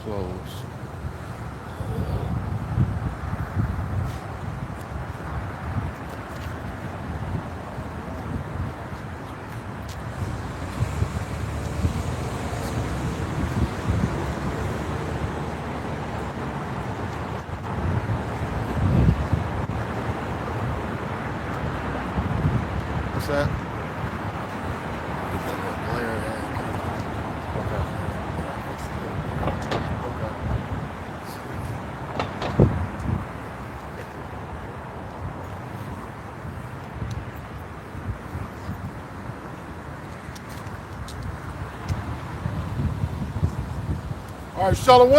close. What's that? Get that little glare in. Okay. All right, Shalom.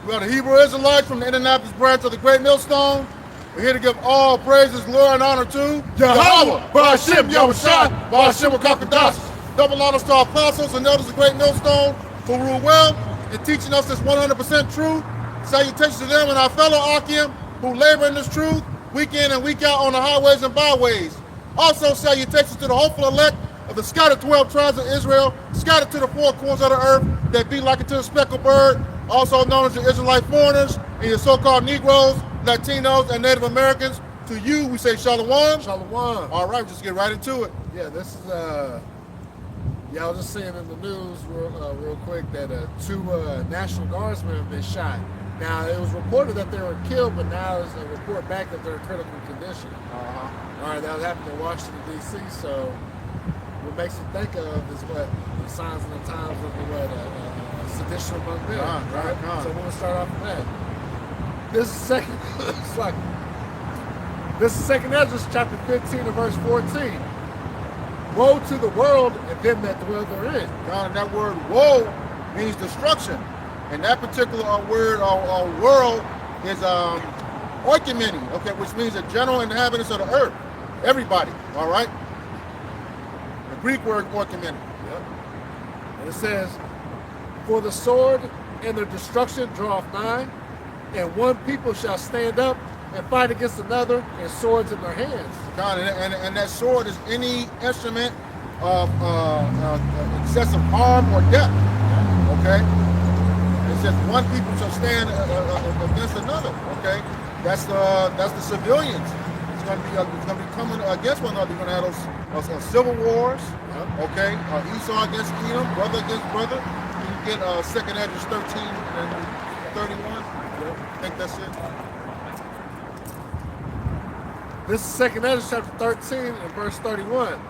We are the Hebrew Israelites from the Indianapolis branch of the Great Millstone. We're here to give all praises, glory, and honor to Yahweh, Ba'ashem, Yahushua, Ba'ashem, Kakadash. Double honors to our apostles and elders of the Great Millstone who rule well in teaching us this 100% truth. Salutations to them and our fellow Akim who labor in this truth week in and week out on the highways and byways. Also salutations to the hopeful elect of the scattered 12 tribes of Israel, scattered to the four corners of the earth that be like it to the speckled bird, also known as the Israelite foreigners and your so-called Negroes, Latinos, and Native Americans. To you, we say Shalom. Shalom. All right, just get right into it. Yeah, this is yeah, I was just seeing in the news real quick that two National Guardsmen have been shot. Now, it was reported that they were killed, but now there's a report back that they're in critical condition. All right, that happened in Washington, D.C., so what makes you think of is what the signs of the times of the sedition among men, right? So we're gonna start off with that. This is second. It's like this is Second Ezra, chapter 15 and verse 14. Woe to the world and them that dwell therein. God, and that word woe means destruction. And that particular word or world is oikumene, okay, which means the general inhabitants of the earth. Everybody, all right? The Greek word oikumene. Yep. And it says, for the sword and their destruction draweth nigh, and one people shall stand up and fight against another, and swords in their hands. God, and that sword is any instrument of excessive harm or death, okay? It says one people shall stand against another, okay? That's the civilians. It's going to be coming against one another. You're going to have those civil wars, okay? Esau against Edom, brother against brother. You get 2nd Ezra 13 and 31. I think that's it. This is 2nd Ezra chapter 13 and verse 31.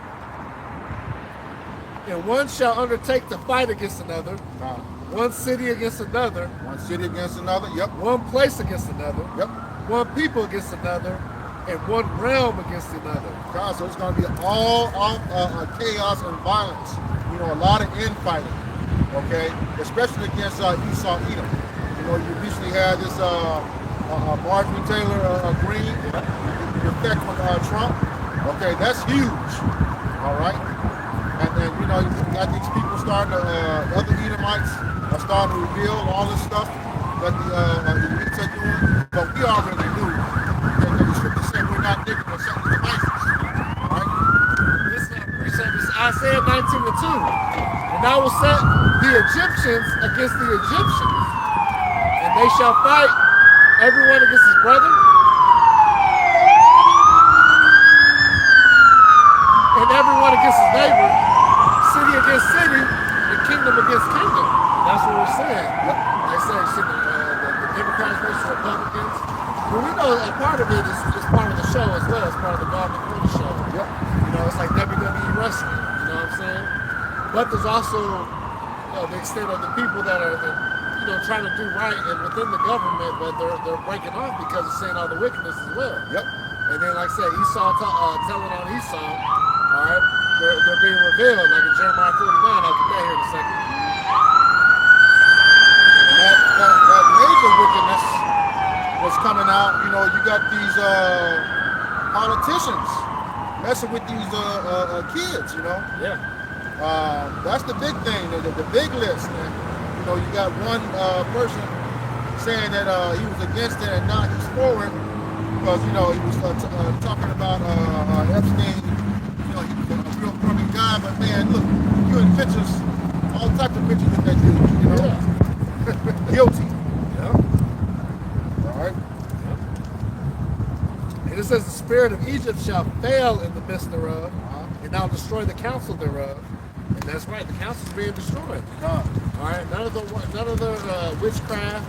And one shall undertake to fight against another, one city against another, one city against another, yep. One place against another, yep. One people against another, and one realm against another. God, so it's going to be all chaos and violence. You know, a lot of infighting, okay? Especially against Esau, Edom. You know, you recently had this Marjorie Taylor Greene, the effect on Trump. Okay, that's huge. All right, and then you know you got these people starting to other Edomites are starting to reveal all this stuff that the elites are doing. But we already knew that the scripture said we're not digging for certain devices. All right. This is Isaiah 19 and 2. And I will set the Egyptians against the Egyptians, and they shall fight everyone against his brother, and everyone against his neighbor, city against city, and kingdom against kingdom. That's what we're saying. Yep. Like I said, the Democrats versus Republicans. Well, we know a part of it is part of the show as well. It's part of the God McCoy show. Yep. You know, it's like WWE wrestling. You know what I'm saying? But there's also the extent of the people that are, trying to do right and within the government, but they're breaking off because of saying all the wickedness as well. Yep. And then, like I said, Esau telling on Esau. All right, they're being revealed, like in Jeremiah 49. I'll get that here in a second. That major wickedness was coming out. You know, you got these politicians messing with these kids. You know. Yeah. That's the big thing. The big list. You know, you got one person saying that he was against it and now he's for it because he was talking about Epstein. He was a real crummy guy, but man, look, you in pictures, all types of pictures with that dude. You know. Yeah. says the spirit of Egypt shall fail in the midst thereof, and I'll destroy the counsel thereof. And that's right, the council's being destroyed. All right, none of the witchcraft,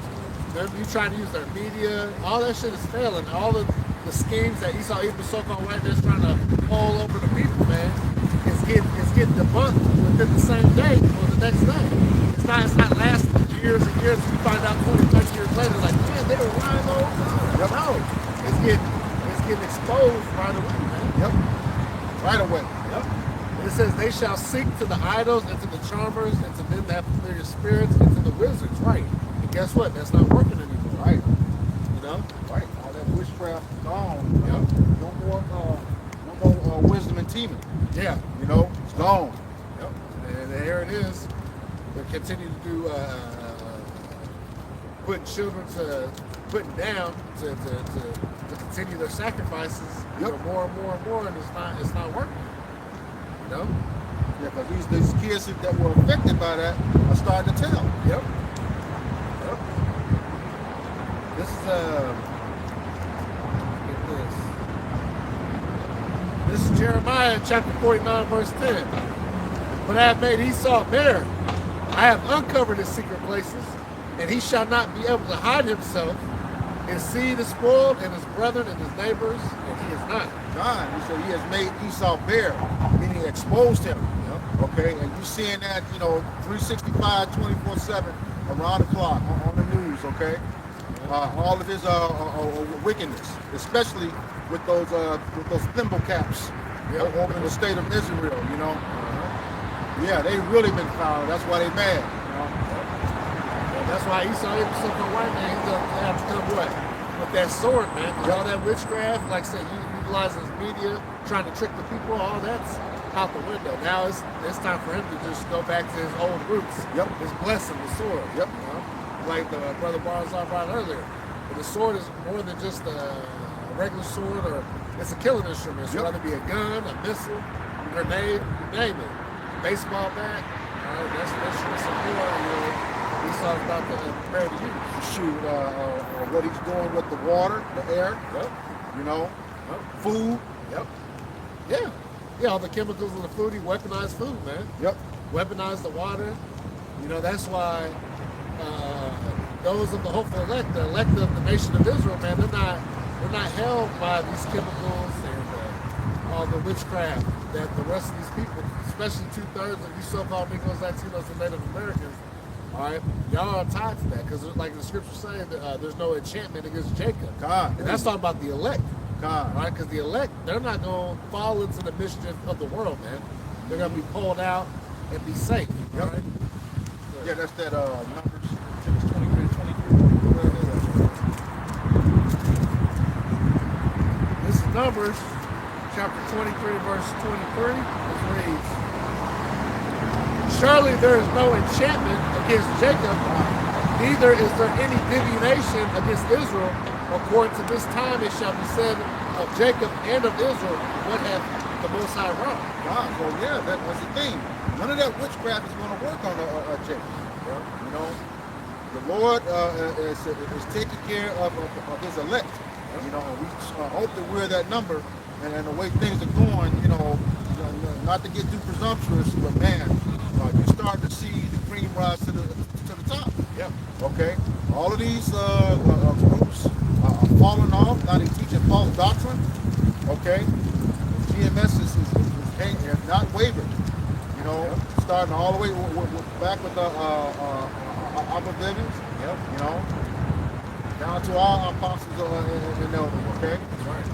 you trying to use their media, all that shit is failing. All the schemes that Esau, even so-called white man's trying to pull over the people, man, it's getting debunked within the same day or the next day. It's not lasting years and years. You find out 20, 30 years later, like, man, they were lying the whole time. Yep. No, it's getting exposed right away, man. Yep. Right away. Yep. And it says, they shall seek to the idols and to the charmers and to them that have familiar spirits and to the wizards. Right. And guess what? That's not working anymore. Right. You know? Right. All that witchcraft gone. Yep. No more wisdom and teaming. Yeah. You know, it's gone. Yep. And here it is. They continue to do putting down to continue their sacrifices. You know, more and more and more, and it's not working. You know? Yeah, because these kids that were affected by that are starting to tell. Yep. Yep. This is get this. This is Jeremiah chapter 49, verse 10. But I have made Esau bare. I have uncovered his secret places, and he shall not be able to hide himself. His seed is spoiled, and his brethren and his neighbors, and he is not. God, so he has made Esau bare, meaning exposed him. Yep. Okay, and you seeing that, 365, 24/7, around the clock on the news. Okay, all of his wickedness, especially with those thimble caps over in the state of Israel. Yeah, they really been found. That's why they mad. That's why Esau, even so-called white man, he's gonna have to come what? With that sword, man. Because all that witchcraft, like I said, utilizing his media, trying to trick the people, all that's out the window. Now it's time for him to just go back to his old roots. Yep. His blessing, the sword. Yep. Like the brother Barzal brought earlier. But the sword is more than just a regular sword, or it's a killing instrument. So whether it be a gun, a missile, grenade, you name it. Baseball bat. That's some more. Esau's about to prepare to use. Shoot, what he's doing with the water, the air. Yep. Food. Yep. Yeah, all the chemicals in the food, he weaponized food, man. Yep. Weaponized the water. That's why those of the hopeful elect, the elect of the nation of Israel, man, they're not held by these chemicals and all the witchcraft that the rest of these people, especially 2/3 of these so-called Negroes, Latinos, and Native Americans, all right, y'all are tied to that, because like the scripture saying, there's no enchantment against Jacob. God. And that's talking about the elect. God. Right? Because the elect, they're not going to fall into the mischief of the world, man. They're going to be pulled out and be safe. Yep. Right? Yeah, that's that Numbers 23. This is Numbers chapter 23, verse 23. It reads, surely there is no enchantment against Jacob, neither is there any divination against Israel. According to this time it shall be said of Jacob and of Israel, what hath the Most High wrought? God, so yeah, that's the thing. None of that witchcraft is going to work on Jacob. The Lord is taking care of his elect. And we hope that we're that number. And the way things are going, not to get too presumptuous, but man, you start to see the cream rise to the top. Yep. Okay. All of these groups are falling off. Now they're teaching false doctrine. Okay. GMS has not wavered. Starting all the way back with the Abba Bivens. Yep. Down to our apostles and elders. Okay. That's right.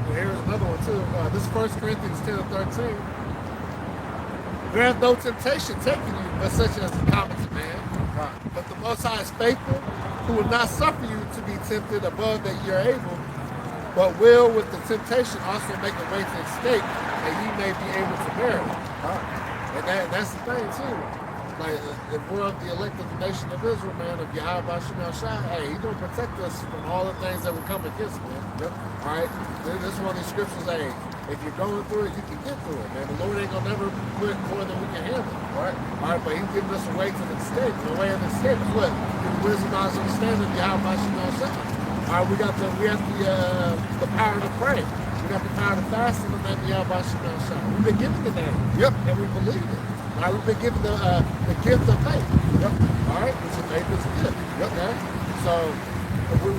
And here's another one too. This is 1 Corinthians 10:13. There hath no temptation taken you, but such as is common to man. But the Most High is faithful, who will not suffer you to be tempted above that ye are able, but will with the temptation also make a way to escape, that ye may be able to bear it. And that's the thing too. Like, if we're of the elect of the nation of Israel, man, of Yahweh Shemel Shai, hey, he's going to protect us from all the things that will come against, man. Yep. All right? This is one of these scriptures, hey, if you're going through it, you can get through it, man. The Lord ain't going to never put more than we can handle. All right, but he's giving us a way to escape. The way of escape is what? Through the wisdom, knowledge, understanding of Yahweh Shemel Shai. All right, we have the power to pray. We got the power to fast and the Yahweh. We've been given the name. Yep. And we believe it. All right, we've been given the gift of faith. Yep. All right, which is faith is a gift. Yep. Okay. So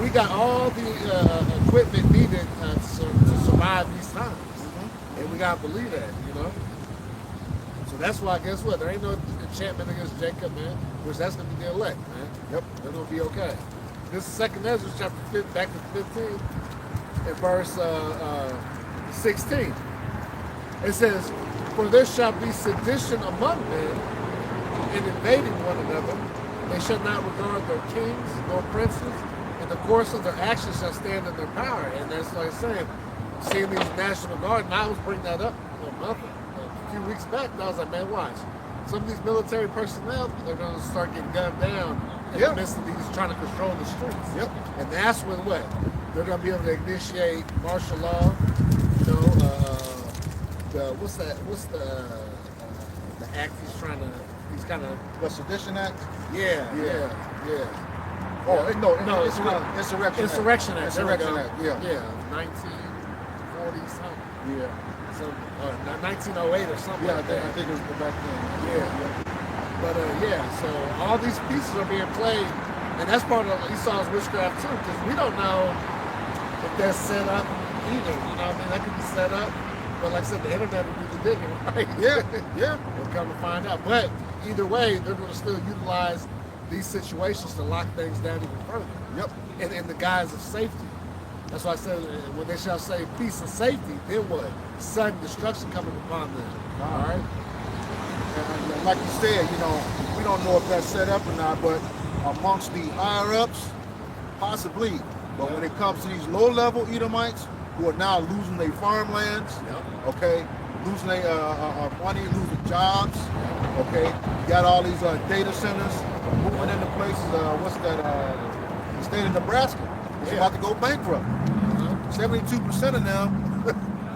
we got all the equipment needed to survive these times, and we gotta believe that, you know. So that's why, guess what? There ain't no enchantment against Jacob, man. Which that's gonna be the elect, man. Yep. They're gonna be okay. This is 2nd Ezra chapter 5, back to 15, and verse 16. It says, "For there shall be sedition among men, in invading one another. They shall not regard their kings nor princes, and the course of their actions shall stand in their power." And that's like saying, seeing these National Guard, and I was bringing that up a few weeks back, and I was like, man, watch. Some of these military personnel, they're going to start getting gunned down in the midst of these trying to control the streets. Yep. And that's when what? They're going to be able to initiate martial law, you know, what's the act he's kind of... The Sedition Act? Yeah. Oh, no, it's not. Insurrection Act. Insurrection Act. Insurrection Act, yeah. Yeah, 1940 something. Yeah. So, 1908 or something like that. I think it was back then. Yeah. But so all these pieces are being played, and that's part of Esau's witchcraft too, because we don't know if they're set up either. You know what I mean? That could be set up, but like I said, the internet will do the digging, right? Yeah. We'll come to find out. But either way, they're going to still utilize these situations to lock things down even further. Yep. In the guise of safety. That's why I said, when they shall say peace and safety, then what? Sudden destruction coming upon them. All right? And like you said, you know, we don't know if that's set up or not, but amongst the higher-ups, possibly. But when it comes to these low-level Edomites who are now losing their farmlands, okay, losing their money, losing jobs, okay, you got all these data centers moving into places, the state of Nebraska is about to go bankrupt. 72% of them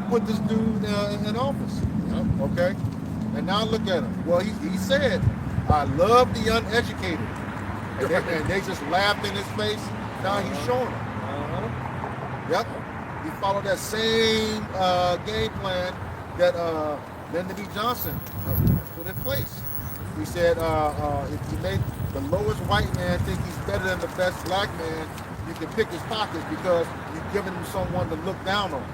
put this dude in office, okay? And now look at him. Well, he said, "I love the uneducated." And they just laughed in his face. Now he's showing them. Yep. He followed that same game plan that Lyndon B. Johnson put in place. He said, if you make the lowest white man think he's better than the best black man, you can pick his pockets because you're giving him someone to look down on.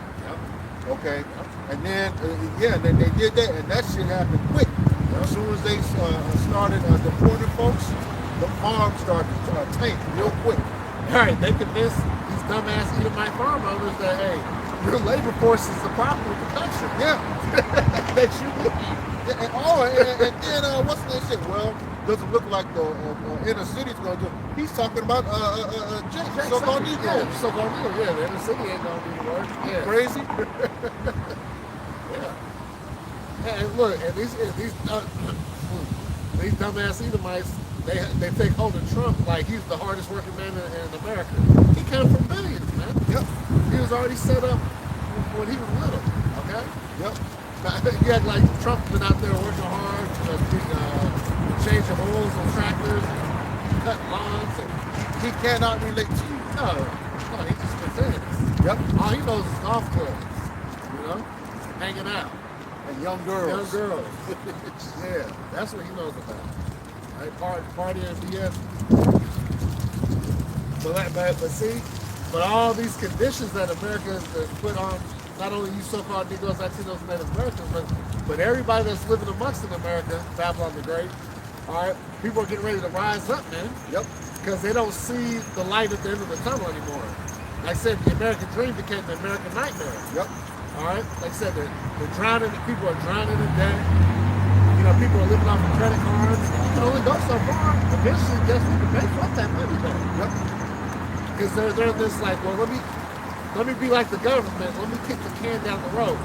Okay, and then then they did that, and that shit happened quick. As soon as they started deporting folks, the farms started to tank real quick. All right, they convinced these dumbass Edomite farm owners that, hey, your labor force is the problem with the country. Yeah, that you leave. And then what's that shit? Well, doesn't look like the inner city's gonna do. He's talking about so-called Negroes. Yeah, so-called Negroes. Yeah, the inner city ain't gonna do the work. Yeah. Crazy. And look, and these dumbass Edomites, they take hold of Trump like he's the hardest working man in America. He came from billions, man. Yep. He was already set up when he was little. Okay. Yep. You act like Trump's been out there working hard, changing oils on tractors, cutting lawns. He cannot relate to you. No, he just pretends. Yep. All he knows is golf clubs, you know, hanging out. And young girls. Young girls. Yeah, that's what he knows about. Right? Party and BS. But all these conditions that America has put on, not only you so-called Negroes, Latinos, and Native Americans, but everybody that's living amongst in America, Babylon the Great, all right, people are getting ready to rise up, man. Yep. Because they don't see the light at the end of the tunnel anymore. Like I said, the American dream became the American nightmare. Yep. All right? Like I said, they're drowning, people are drowning in debt. You know, people are living off of credit cards. You can only go so far. Eventually, guess who can pay for that money back? Yep. Because they're just like, well, let me be like the government. Let me kick the can down the road.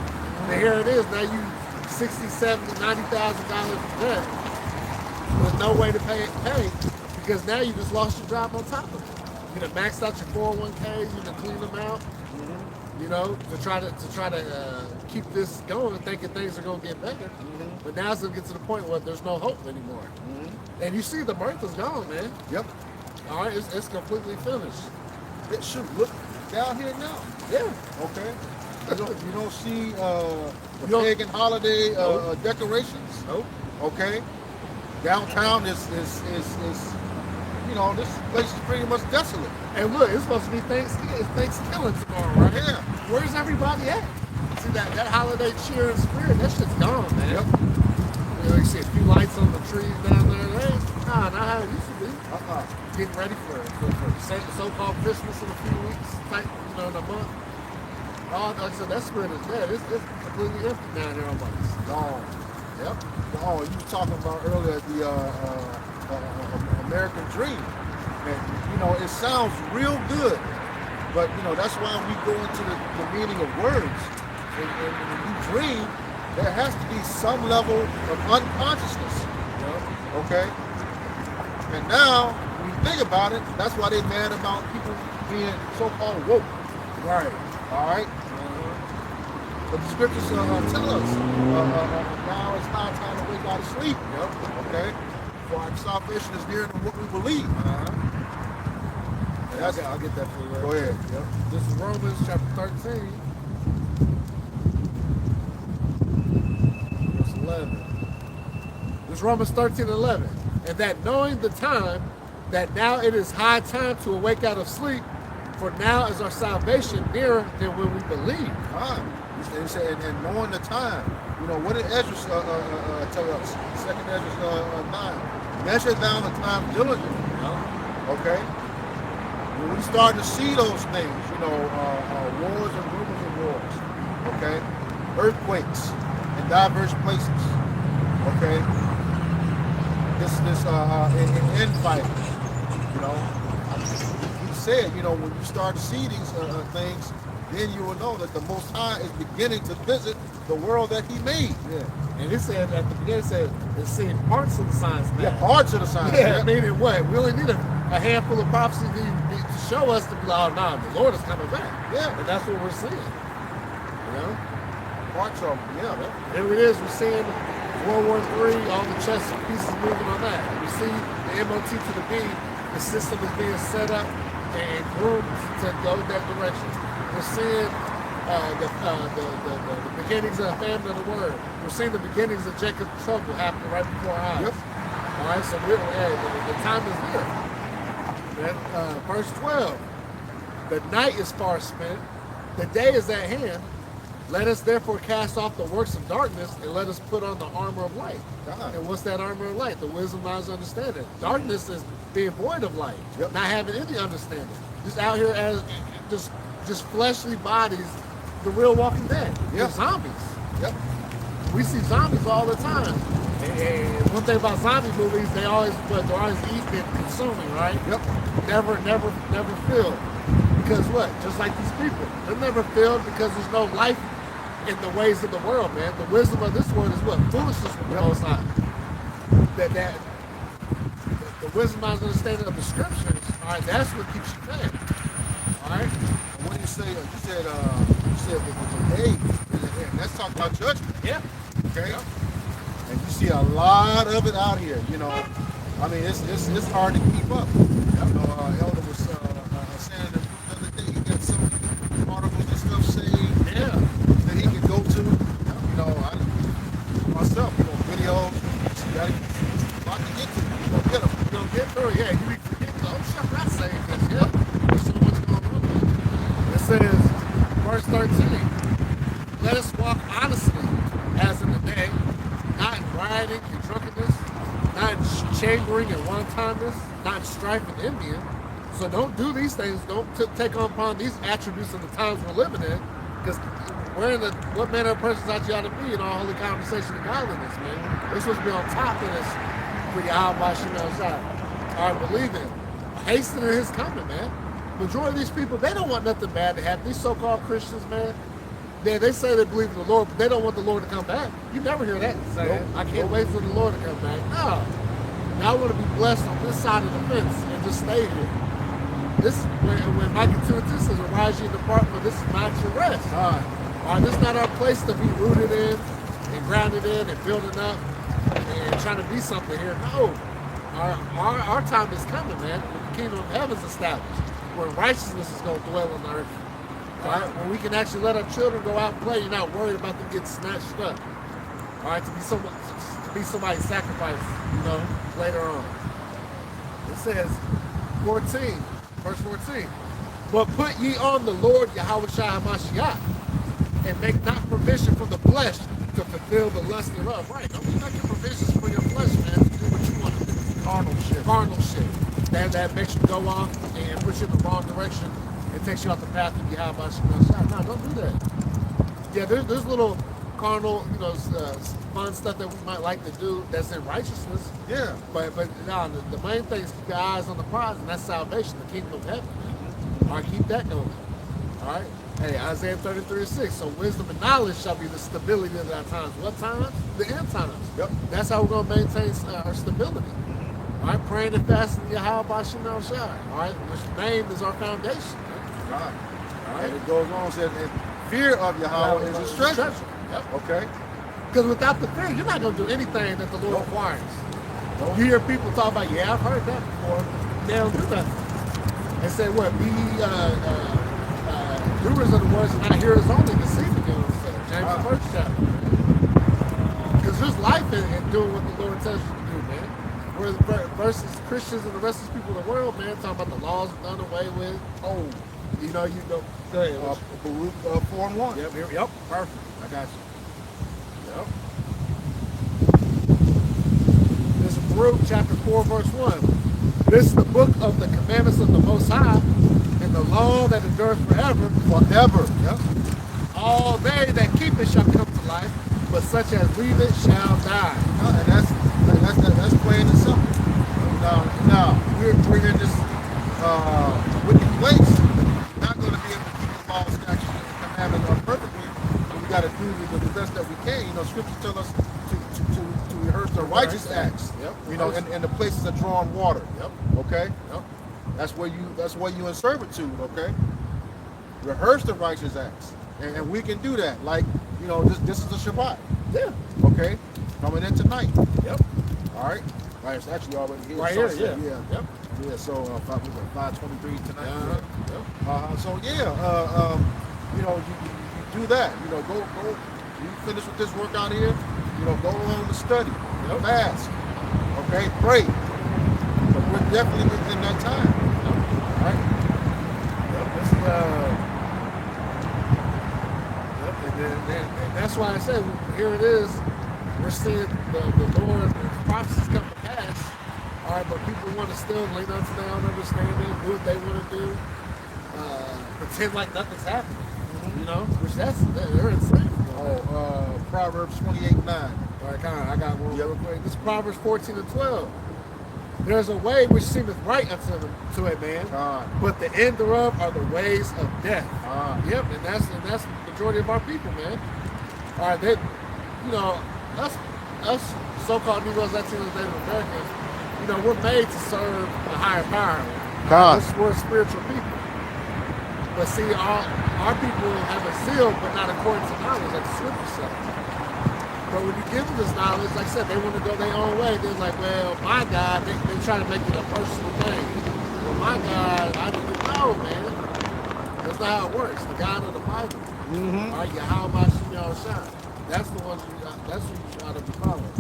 And here it is. Now you $60,000, $70,000, $90,000 in debt with no way to pay because now you just lost your job on top of it. You done maxed out your 401ks. You done cleaned them out. You know, to try to keep this going, thinking things are gonna get better. But now it's gonna get to the point where there's no hope anymore. And you see, the mirth is gone, man. Yep. All right, it's completely finished. It should look down here now. Yeah. Okay. You don't see the You don't- pagan holiday Nope. decorations. Nope. Okay. Downtown is you know, this place is pretty much desolate. And look, it's supposed to be Thanksgiving tomorrow, right? Yeah. Where's everybody at? See that holiday cheer and spirit, that shit's gone, man. Yep. You know, you see a few lights on the trees down there. Nah, not how it used to be. Getting ready for so-called Christmas in a few weeks, type, you know, in a month. Oh, like I said, that spirit is dead. It's completely empty down here almost. Gone. Yep. Oh, you were talking about earlier the American dream. And, you know, it sounds real good, but, you know, that's why we go into the meaning of words. And when you dream, there has to be some level of unconsciousness. Okay? And now, when you think about it, that's why they're mad about people being so-called woke. Right. All right? But the scriptures tell us now it's not time to wake out of sleep. Yep. Okay? For our salvation is nearer than what we believe. Yeah, I'll get that for you. Go ahead. Yep. This is Romans chapter 13, verse 11. This is Romans 13:11. And that knowing the time, that now it is high time to awake out of sleep, for now is our salvation nearer than when we believe. He said, and knowing the time, you know, what did Ezra tell us? Second Ezra 9. Measure down the time diligently. Okay? When we start to see those things, you know, wars and rumors of wars, okay? Earthquakes in diverse places, okay? This infighting, you know. He said, you know, when you start to see these things, then you will know that the Most High is beginning to visit the world that He made. Yeah. And he said at the beginning, it's seeing parts of the signs now. Yeah, parts of the signs. Yeah, meaning what? We only need a handful of prophecies to show us to be like, oh, nah, the Lord is coming back. Yeah. And that's what we're seeing. You know? Parts of them, yeah. There it is. We're seeing World War III, all the chess pieces moving on that. We see the MOT to the B, the system is being set up and groomed to go that direction. We're seeing the beginnings of the famine of the word. We're seeing the beginnings of Jacob's trouble happening right before our eyes. Yep. All right, so the time is here. Then, verse 12. The night is far spent, the day is at hand. Let us therefore cast off the works of darkness and let us put on the armor of light. And what's that armor of light? The wisdom, knowledge, understanding. Darkness is being void of light, not having any understanding. Just out here as just fleshly bodies, the real Walking Dead. They're zombies. Yep. We see zombies all the time. And one thing about zombie movies, they're always eating and consuming, right? Yep. Never filled. Because what? Just like these people. They're never filled because there's no life in the ways of the world, man. The wisdom of this world is what? Foolishness with the Most High. The wisdom and understanding of the scriptures, all right, that's what keeps you fed. All right? And when you said the day, and that's talking about judgment. Yeah. Okay. Yep. And you see a lot of it out here. You know, I mean, it's hard to keep up. You know, Elder was saying the other day he got some articles and stuff saved that he can go to. You know, I myself, you know, videos. You got a lot to get to. You gonna get them. You don't get through it. Yeah, you be forgetting. Oh, shit, that's saying this. Yeah. There's so much going on. It says, verse 13, let us walk honestly as in the day, not in rioting and drunkenness, not in chambering and wantoness, not in strife and envying. So don't do these things. Don't take on upon these attributes of the times we're living in, because what manner of persons ought you ought to be in all holy conversation and godliness, man. We're supposed to be on top of this for Yahweh Shemel Shai. All right, believing, hastening his coming, man. Majority of these people, they don't want nothing bad to happen. These so-called Christians, man, they say they believe in the Lord, but they don't want the Lord to come back. You never hear that saying. I can't wait for the Lord to come back. No. Now I want to be blessed on this side of the fence and just stay here. This when Micah 2:2 says, arise ye and depart, for this is not your rest. All right, this is not our place to be rooted in and grounded in and building up and trying to be something here. No. Our time is coming, man. The kingdom of heaven's established. where righteousness is going to dwell on the earth. All right, when we can actually let our children go out and play, you're not worried about them getting snatched up. All right, to be somebody's sacrifice, later on. It says, 14, verse 14. But put ye on the Lord Yahushua HaMashiach, and make not provision for the flesh to fulfill the lust thereof. Right, don't be making provisions for your flesh, man, to do what you want to do. Carnal shit. That makes you go off and push you in the wrong direction and takes you off the path of Yahushua. No, don't do that. Yeah, there's little carnal, fun stuff that we might like to do that's in righteousness. Yeah. But no, the main thing is keep your eyes on the prize, and that's salvation, the kingdom of heaven. All right, keep that going. All right. Hey, Isaiah 33:6. So wisdom and knowledge shall be the stability of our times. What times? The end times. Yep. That's how we're going to maintain our stability. All right, praying and fasting Yahweh Bashim El Shai. All right, which name is our foundation. Right. All right. And it goes on, says, and fear of Yahweh is his treasure. Yep. Okay. Because without the fear, you're not going to do anything that the Lord requires. You hear people talk about, yeah, I've heard that before. They don't do nothing. They say, what, be doers of the words and not hearers only, deceiving you. James the first chapter. Because there's life in doing what the Lord tells you to do, man. Whereas versus Christians and the rest of the people in the world, man, talking about the laws done away with. Oh, go ahead. Baruch 4:1. Yep, perfect. I got you. Yep. This is Baruch chapter 4, verse 1. This is the book of the commandments of the Most High, and the law that endureth forever. Forever. Yep. All they that keep it shall come to life, but such as leave it shall die. And that's plain and simple. Now we're in this wicked place. We're not going to be able to keep the law, statutes, and commandments perfectly. But we got to do the best that we can. Scriptures tell us to rehearse the righteous acts. Yep. In the places of drawing water. Yep. Okay. Yep. That's where you in servitude. Okay. Rehearse the righteous acts, and we can do that. Like this is the Shabbat. Yeah. Okay. Coming in tonight. Yep. All right. Right. It's actually already here. Right here. Yeah. Yep. Yeah. So 5:23 tonight. Yep. So yeah. You do that. Go. You finish with this work out here. Go home to study. Fast. Okay. Pray. But we're definitely within that time. All right. Yep. And that's why I said here it is. We're seeing the Lord, the prophecies come to pass. All right, but people want to still lean onto their own understanding, do what they want to do, pretend like nothing's happening. Which they're insane. Proverbs 28:9. All right, I got one real quick. This is Proverbs 14:12. There's a way which seemeth right unto a man, but the end thereof are the ways of death. Yep, and that's the majority of our people, man. All right, us so-called Negroes, Latinos, Native Americans, we're made to serve a higher power. We're spiritual people. But see, our people have a zeal, but not according to knowledge, like the scripture says. But when you give them this knowledge, like I said, they want to go their own way. They're like, well, my God, they try to make it a personal thing. Well, my God, I don't know, man. That's not how it works. The God of the Bible. All right, how about you shine? That's the one that's what you try to be following.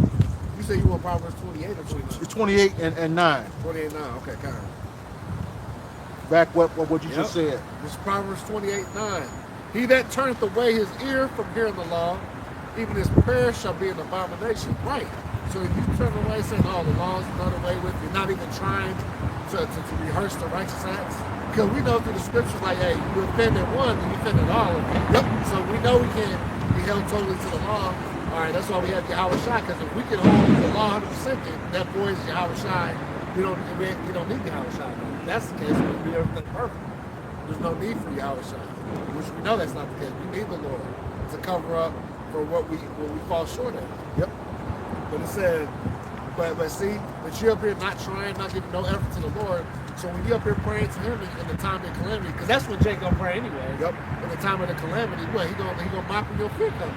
You say you want Proverbs 28 or 29? 28 and 9. 28 and 9, okay, kind of. Back what you just said. This is Proverbs 28:9. He that turneth away his ear from hearing the law, even his prayer shall be an abomination. Right. So if you turn away saying, the law is done away with, you're not even trying to rehearse the righteous acts. Because we know through the scriptures, like, hey, you offended one, and you offended all of them. Yep. So we know we can't be held totally to the law. All right, that's why we have Yahweh Shai, because if we can hold the law 100%, then that boy is Yahweh Shai. We don't need Yahweh Shai. If that's the case, we'll do everything perfect. There's no need for Yahweh Shai, which we know that's not the case. We need the Lord to cover up for what we fall short of. Yep. But it said, but you're up here not trying, not giving no effort to the Lord. So when you're up here praying to Him in the time of calamity, because that's when Jake gonna pray anyway. Yep. In the time of the calamity, what he gonna mop when your fear comes.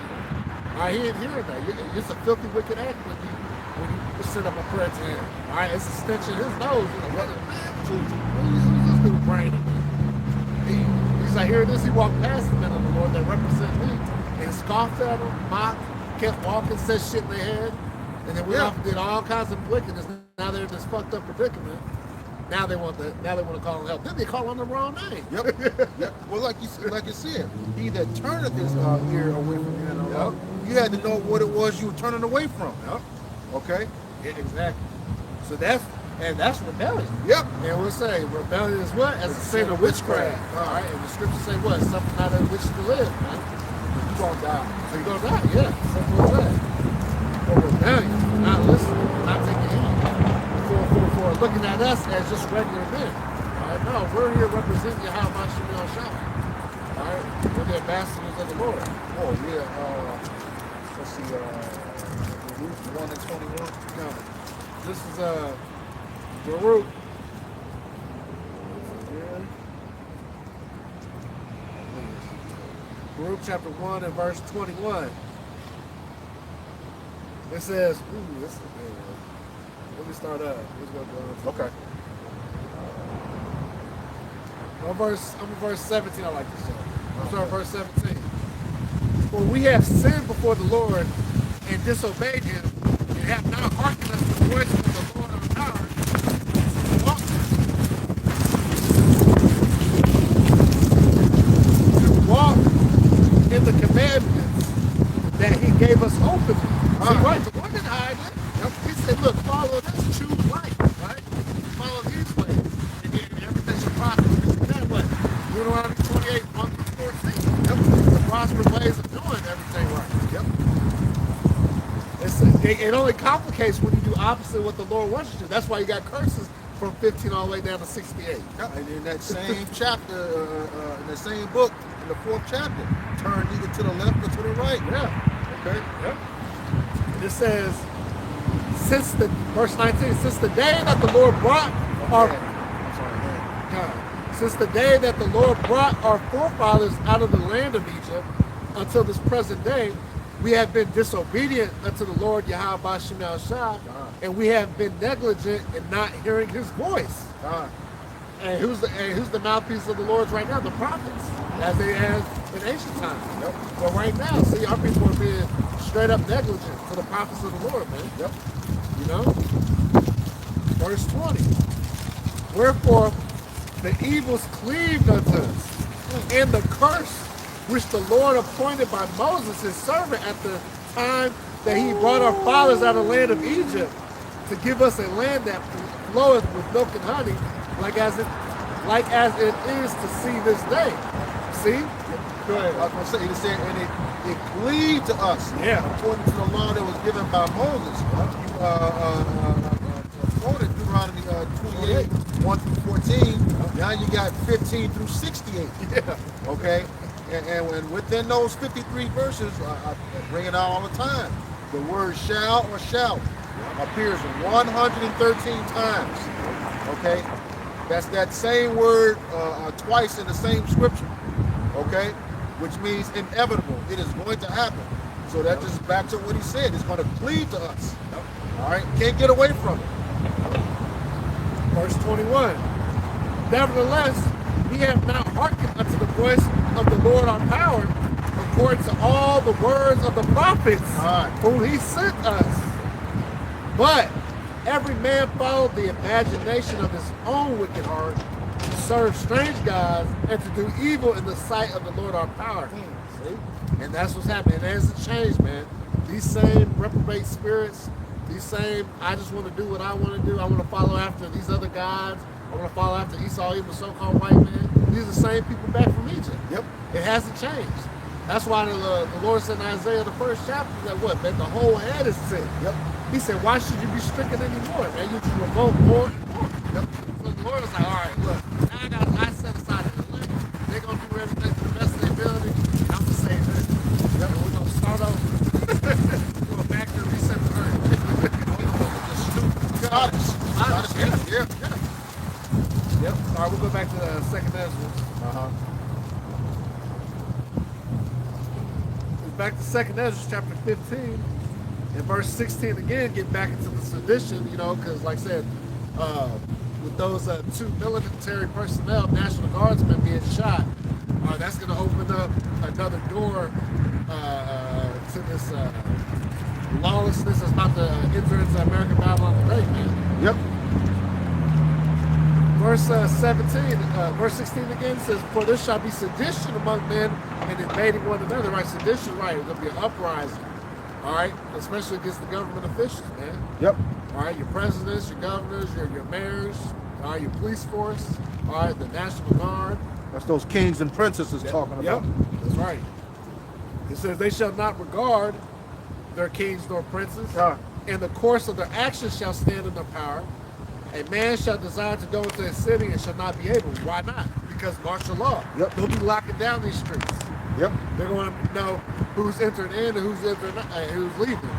All right, he ain't hearing that. It's a filthy, wicked act when you send up a prayer to Him. All right, it's a stench in His nose. Who's this dude praying? He's like, here it is. He walked past the men of the Lord that represent me and scoffed at them, mocked, kept walking, said shit in their head, and then went off and did all kinds of wickedness. Now they're in this fucked up predicament. Now they want to call him help. Then they call him the wrong name. Yep. Yep. Well, like you said, he that turneth his ear away from you. Yep. You had to know what it was you were turning away from. Yep. Okay. Yeah, exactly. So that's rebellion. Yep. And we'll say rebellion is what? As a sin of witchcraft. All right. And the scriptures say what? Something not in which to live, man. You gonna die. So you're gonna die. Yeah. Simple as that. For rebellion, not listening, not taking heed. For looking at us as just regular men. All right. No, we're here representing Yahweh Shemel Shah. All right. We're the ambassadors of the Lord. Oh yeah. Let's see. Ruth 1 and 21. No. This is Baruch. Baruch chapter 1 and verse 21. It says, let me start up. Let's go. Okay. I'm verse 17, I like this one. I'm sorry, verse 17. For we have sinned before the Lord and disobeyed him, and have not hearkened unto the voice of the Lord our God. To walk in the commandments that he gave us openly. See, right? The Lord didn't hide it. He said, look, follow this, choose life, right? Follow these ways, and everything should prosper. Then what? Deuteronomy 28, 1 through 14. Yep. The prosperous ways of doing everything right. Yep. It only complicates when you do opposite what the Lord wants you to do. That's why you got curses from 15 all the way down to 68. Yep. And in that same chapter, in the same book, in the 4th chapter, turn neither to the left or to the right. Yeah. Okay. Yep. And it says, verse 19, since the day that the Lord brought our forefathers out of the land of Egypt until this present day, we have been disobedient unto the Lord Yahweh Shemel Shah, and we have been negligent in not hearing his voice. And who's the mouthpiece of the Lord's right now? The prophets, as they have in ancient times. Yep. But right now, see, our people are being straight up negligent to the prophets of the Lord, man. Yep. You know? Verse 20. Wherefore the evils cleaved unto us, and the curse which the Lord appointed by Moses, his servant, at the time that he brought our fathers out of the land of Egypt, to give us a land that floweth with milk and honey, like as it is to see this day. See? Go ahead. I was going to say, he said, and it cleaved to us. Yeah. According to the law that was given by Moses. Quoted Deuteronomy 28, 1 through 14. Now you got 15 through 68. Yeah. Okay? And within those 53 verses, I bring it out all the time. The word shall or shall appears 113 times. Okay? That's that same word twice in the same scripture. Okay? Which means inevitable. It is going to happen. So that just backs up what he said. It's going to cleave to us. All right? Can't get away from it. Verse 21. Nevertheless, we have not hearkened unto the voice of the Lord our power, according to all the words of the prophets whom he sent us. But every man followed the imagination of his own wicked heart, to serve strange gods, and to do evil in the sight of the Lord our power. See? And that's what's happening. It hasn't changed, man. These same reprobate spirits, these same, I just want to do what I want to do. I want to follow after these other gods. I want to follow after Esau, even the so-called white man. These are the same people back from Egypt. Yep. It hasn't changed. That's why the Lord said in Isaiah, the 1st chapter, that what, man, the whole head is sick. Yep. He said, why should you be stricken anymore, man? You just revolt more and more. Yep. So the Lord was like, all right, look, now I set aside an elect. They're going to do everything to the best of their ability, and I'm going to say this. Yep. And we're going to start over. We're going back to reset the earth. Just stupid. Honest. Yeah. Yep. All right, we'll go back to the 2nd Ezra. Back to 2nd Ezra, chapter 15, and verse 16 again, getting back into the sedition, you know, because like I said, with those 2 military personnel, National Guardsmen being shot, That's going to open up another door to this lawlessness that's about to enter into American Babylon today, man. Yep. Verse 16 again says, "For there shall be sedition among men and invading one another." Right, sedition, right? There'll be an uprising. All right, especially against the government officials, man. Yep. All right, your presidents, your governors, your mayors, all right, your police force, all right, the National Guard. That's those kings and princesses talking about. Yep, that's right. It says, "They shall not regard their kings nor princes, and the course of their actions shall stand in their power. A man shall desire to go into a city and shall not be able." Why not? Because martial law. Yep. They'll be locking down these streets. Yep. They're going to know who's entering in and who's leaving.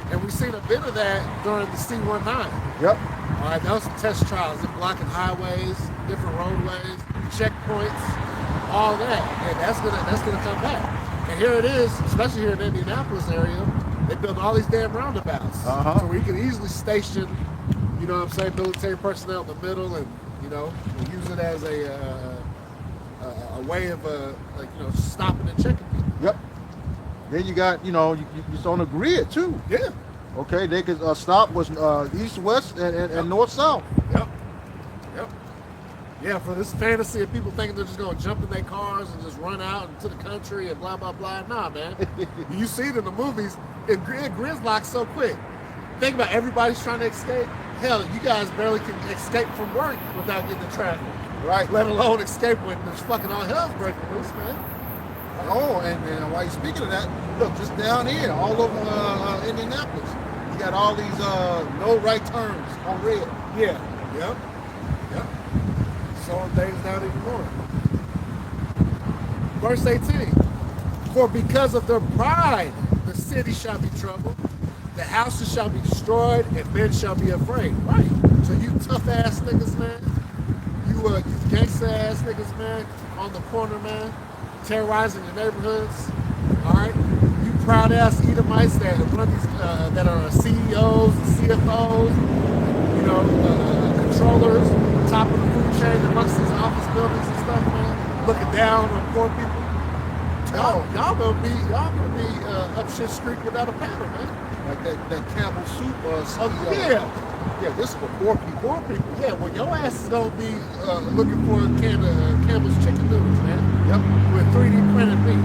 And we've seen a bit of that during the C-19. Yep. All right, those test trials. They're blocking highways, different roadways, checkpoints, all that. And that's gonna come back. And here it is, especially here in the Indianapolis area, they built all these damn roundabouts. Uh-huh. So we can easily station, you know what I'm saying, military personnel in the middle, and you know, use it as a way of like, you know, stopping and checking people. Yep. Then you got, you know, it's on the grid too. Yeah. Okay, they could stop was east, west, and north, south. Yep. Yep. Yeah, for this fantasy of people thinking they're just going to jump in their cars and just run out into the country and blah, blah, blah. Nah, man. You see it in the movies. It gridlocks so quick. Think about everybody's trying to escape. Hell, you guys barely can escape from work without getting in traffic. Right. Let alone escape when there's fucking all hell's breaking loose, man. Oh, and while you're speaking of that, look, just down here, all over Indianapolis, you got all these no right turns on red. Yeah. Yep. Yep. Slowing things down even more. Verse 18. "For because of their pride, the city shall be troubled, the houses shall be destroyed, and men shall be afraid." Right. So you tough ass niggas, man. You gangsta ass niggas, man, on the corner, man, terrorizing your neighborhoods. All right. You proud ass Edomites that run these, that are CEOs, CFOs, you know, controllers, top of the food chain amongst these office buildings and stuff, man, looking down on poor people. Y'all gonna be up shit street without a paddle, man. Like that Campbell soup Oh, yeah. Yeah, this is for poor people. Poor people, yeah. Well, your ass is gonna be looking for a can of Campbell's chicken noodles, man. Yep. With 3D printed meat.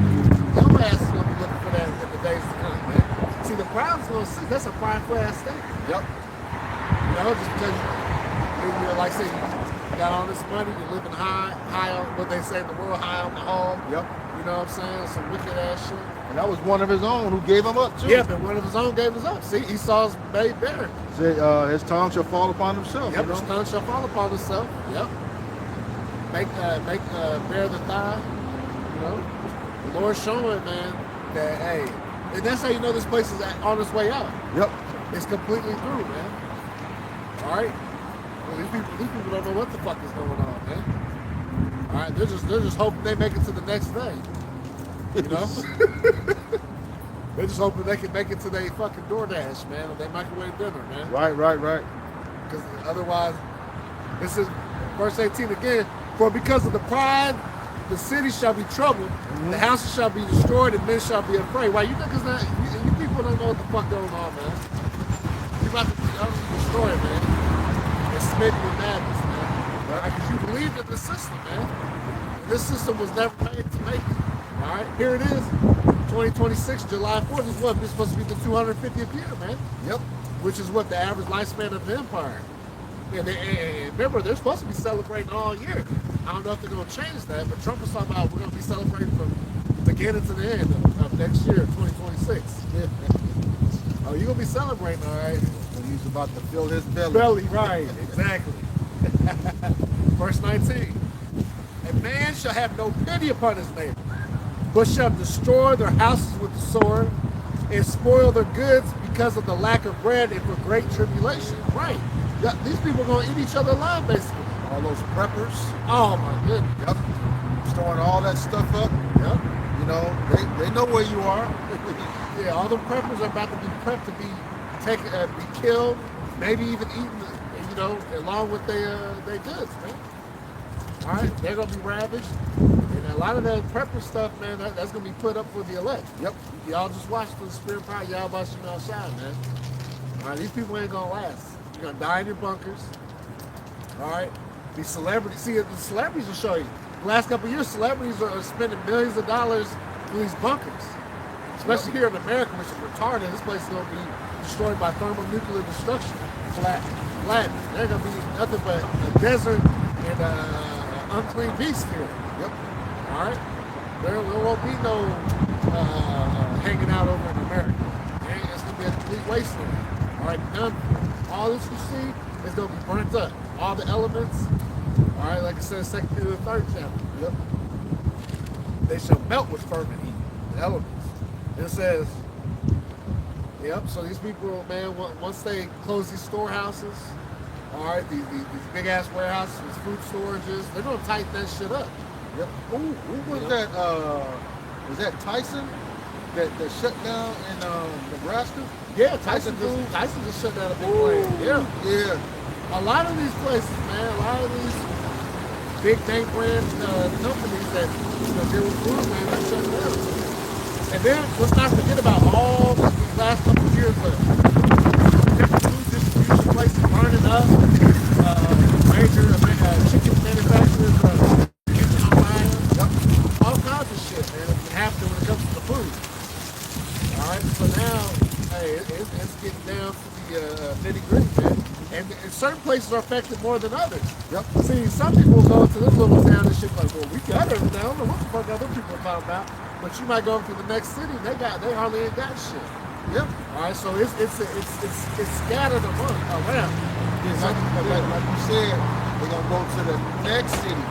Your ass is gonna be looking for that in the days to come, man. See, the crowd's gonna see that's a prideful ass thing. Yep. You know, just because you like I say, you got all this money, you're living high on what they say in the world, high on the hog. Yep. You know what I'm saying? Some wicked ass shit. And that was one of his own who gave him up too. Yeah, but one of his own gave us up. See, Esau's made better. Said his tongue shall fall upon himself. Yep, You know? his tongue shall fall upon himself. Yep. Make bear the thigh. You know, the Lord's showing, man, that hey, and that's how you know this place is on its way out. Yep. It's completely through, man. All right. Well, these people don't know what the fuck is going on, man. All right, they're just hoping they make it to the next day. You know, they're just hoping they can make it to their fucking DoorDash, man, or their microwave dinner, man. Right. Because otherwise, this is verse 18 again. "For because of the pride, the city shall be troubled, the houses shall be destroyed, and men shall be afraid." Why you niggas not? You people don't know what the fuck going on, man. You about to be destroyed, man. And smitten with madness, man. Right? Because you believed in the system, man. And this system was never made to make it. All right, here it is, 2026, July 4th is what? It's supposed to be the 250th year, man. Yep. Which is what the average lifespan of the empire. And remember, they're supposed to be celebrating all year. I don't know if they're going to change that, but Trump was talking about we're going to be celebrating from beginning to the end of next year, 2026. Oh, you're going to be celebrating, all right? And he's about to fill his belly. Belly, right, exactly. Verse 19. "A man shall have no pity upon his neighbor, but shall destroy their houses with the sword and spoil their goods because of the lack of bread and for great tribulation." Right. Yeah, these people are going to eat each other alive, basically. All those preppers. Oh, my goodness. Yep. Storing all that stuff up. Yep. You know, they know where you are. Yeah, all the preppers are about to be prepped to be taken, be killed, maybe even eaten, you know, along with their goods, man. All right, they're going to be ravaged. And And a lot of that prepper stuff, man, that's going to be put up for the elect. Yep. Y'all just watch the spirit power, y'all about you outside, man. All right, these people ain't going to last. You're going to die in your bunkers. All right? These celebrities, see, the celebrities will show you. The last couple of years, celebrities are spending millions of dollars in these bunkers. Especially here in America, which is retarded. This place is going to be destroyed by thermonuclear destruction. Flat. They're going to be nothing but a desert and unclean beast here. Yep. All right? There won't be no hanging out over in America. It's going to be a complete wasteland. All right? All this you see is going to be burnt up. All the elements, all right, like I said, 2nd to the 3rd chapter. Yep. They shall melt with fervent heat. The elements. It says, yep, so these people, man, once they close these storehouses, all right, these big-ass warehouses with food storages, they're going to tighten that shit up. Yep. Who was that? Was that Tyson that shut down in Nebraska? Yeah, Tyson just shut down a big plant. Yeah. A lot of these places, man, a lot of these big name brand companies that deal with food, man, they're shut down. And then let's not forget about all these last couple of years of different food distribution places burning up, major chicken manufacturers getting on fire, all kinds of shit, man. It's happening when it comes to the food. All right, so now, hey, it's getting down to the nitty-gritty, man. And certain places are affected more than others. Yep. See, some people go to this little town and shit like, well, we got everything. I don't know what the fuck other people are talking about. But you might go to the next city, they hardly ain't got shit. Yep. All right, so it's scattered around. Yeah, like you said, they're gonna go to the next city.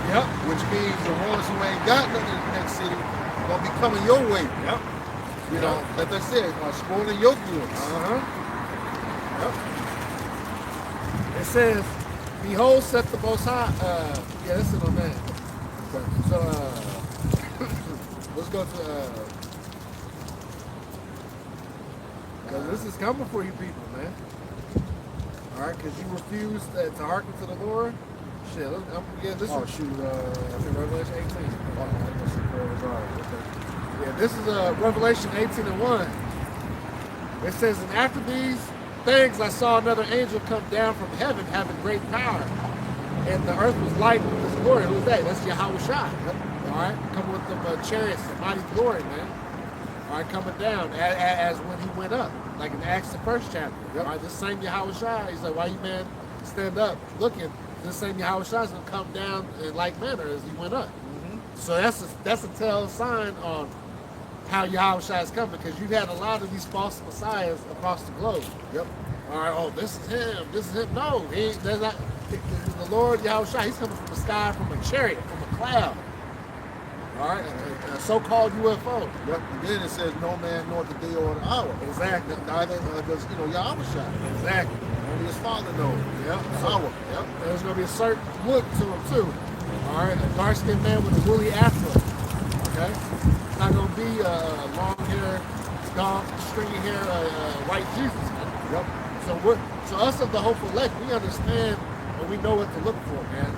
Yep. Which means the ones who ain't got nothing in the next city are gonna be coming your way. Yep. You know, like I said, spoiling your goods. Yep. It says, behold, saith the Most High. Yeah, that's it on that. Okay. So, let's go to, because this is coming for you people, man. All right, because you refuse to hearken to the Lord. Shit, this is Revelation 18. Yeah, this is Revelation 18 and 1. It says, and after these things I saw another angel come down from heaven having great power. And the earth was lightened with his glory. Who's that? That's Yahweh Shai. All right, coming with them chariots, the mighty glory, man. All right, coming down as when he went up, like in Acts the 1st chapter. All right, this same Yahweh Shai, he's like, why you man stand up looking? This same Yahweh Shai is gonna come down in like manner as he went up. So that's a tell sign on how Yahweh Shai is coming, because you've had a lot of these false messiahs across the globe. Yep. All right, oh, this is him. No, there's not. The Lord Yahweh Shai, he's coming from the sky, from a chariot, from a cloud. All right, a so-called UFO. Yep. And then it says, no man nor the day or the hour. Exactly. Neither does Yahweh Shai. Exactly. Only his Father knows. Yep. The hour. Yep. There's going to be a certain look to him too. All right, a dark-skinned man with a woolly afro. Okay. It's not going to be long hair, stringy hair, white Jesus. Man. Yep. So us of the hopeful elect, we understand and we know what to look for, man.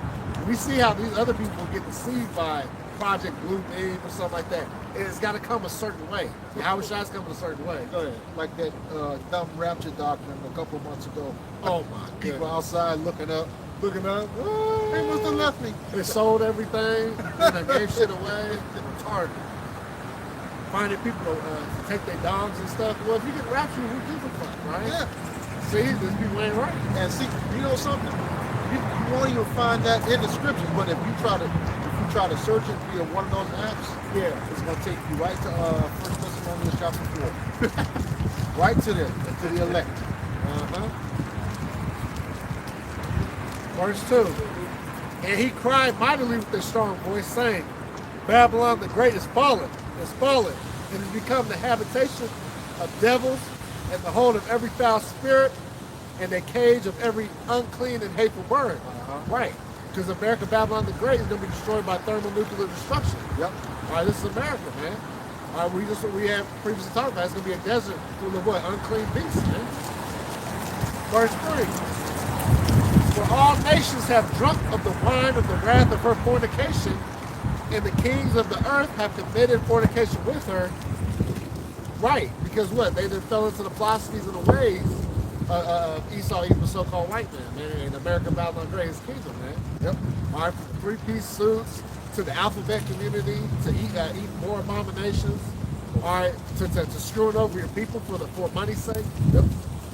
We see how these other people get deceived by Project Blue Beam or something like that. It's got to come a certain way. Yahweh Shai's coming a certain way. Go ahead. Like that dumb rapture doctrine a couple months ago. Oh my God. People outside looking up. They must have left me. They sold everything. They gave shit away. Retarded. Finding people to take their dogs and stuff. Well, if you get raptured, who gives a fuck, right? Yeah. See, these people ain't right. And see, you know something? You won't even find that in the scriptures, but if you try to search it via one of those apps, Yeah. it's gonna take you right to 1 Thessalonians chapter 4. Right to the elect. Verse 2. And he cried mightily with a strong voice, saying, Babylon the great is fallen, and has become the habitation of devils, and the hold of every foul spirit, and a cage of every unclean and hateful bird. Right. Because America, Babylon the Great, is going to be destroyed by thermonuclear destruction. Yep. All right, this is America, man. All right, we have previously talked about. It's going to be a desert full of what? Unclean beasts, man. Verse 3. For all nations have drunk of the wine of the wrath of her fornication, And the kings of the earth have committed fornication with her. Right, because what? They then fell into the philosophies and the ways of Esau, even the so-called white man, and America Babylon Great, his kingdom, man. Yep. All right, from the three-piece suits to the alphabet community to eat more abominations. All right, to screwing over your people for money's sake. Yep.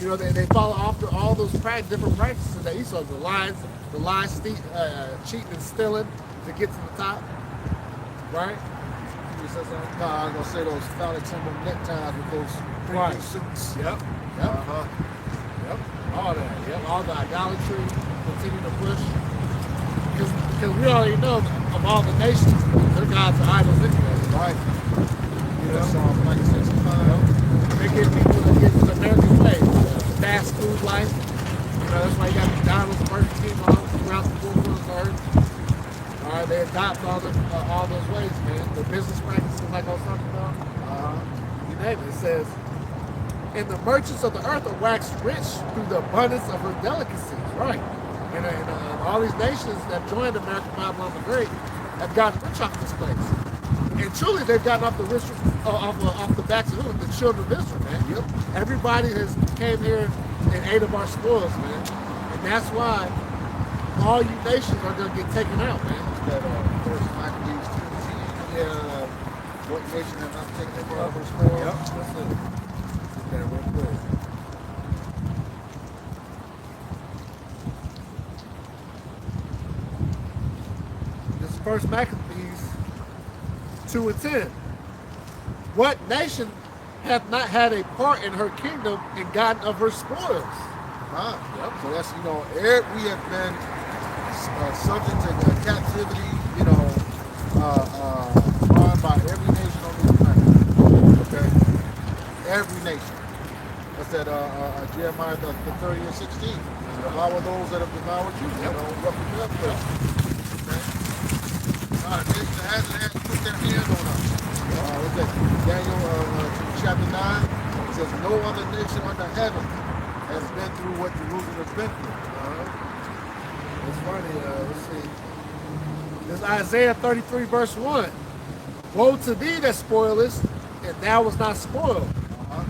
You know, they follow after all those different practices that Esau, the lies, cheating and stealing to get to the top. Right? You said something? No, I was gonna say those phallic symbol neckties with those Right. suits. Yep. Yep. All that. Yep. All the idolatry continue to push. Because we already know of all the nations, their gods are idols anyway. Right. You know? Psalms 96:5. They get people to get to the American way. Fast food life. You know, that's why you got McDonald's, Burger King, all throughout the four corners of the earth. All right, they adopt all those ways, man. The business practices, like I was talking about. You name it. It says, and the merchants of the earth are waxed rich through the abundance of her delicacies. Right. And all these nations that joined America, Babylon the Great, have gotten rich off this place. And truly, they've gotten off the rich off the backs of who? The children of Israel, man. Yep. Everybody has came here and ate of our spoils, man. And that's why all you nations are going to get taken out, man. That first Maccabees 2:10. Yeah. What nation have not taken over our spoil? Yep. That's it. Okay, real quick. This is First Maccabees 2:10. What nation hath not had a part in her kingdom and gotten of her spoils? Yep. So that's, we have been subject to captivity, run by every nation on this planet. Okay? Every nation. That's that Jeremiah the 30:16. Devour those that have devoured you. Roughly that place. Okay? A nation that hasn't put their hand on us. What's that? Daniel chapter 9. It says, no other nation under heaven has been through what Jerusalem has been through. It's funny, let's see. This is Isaiah 33, verse 1. Woe to thee that spoilest, and thou was not spoiled,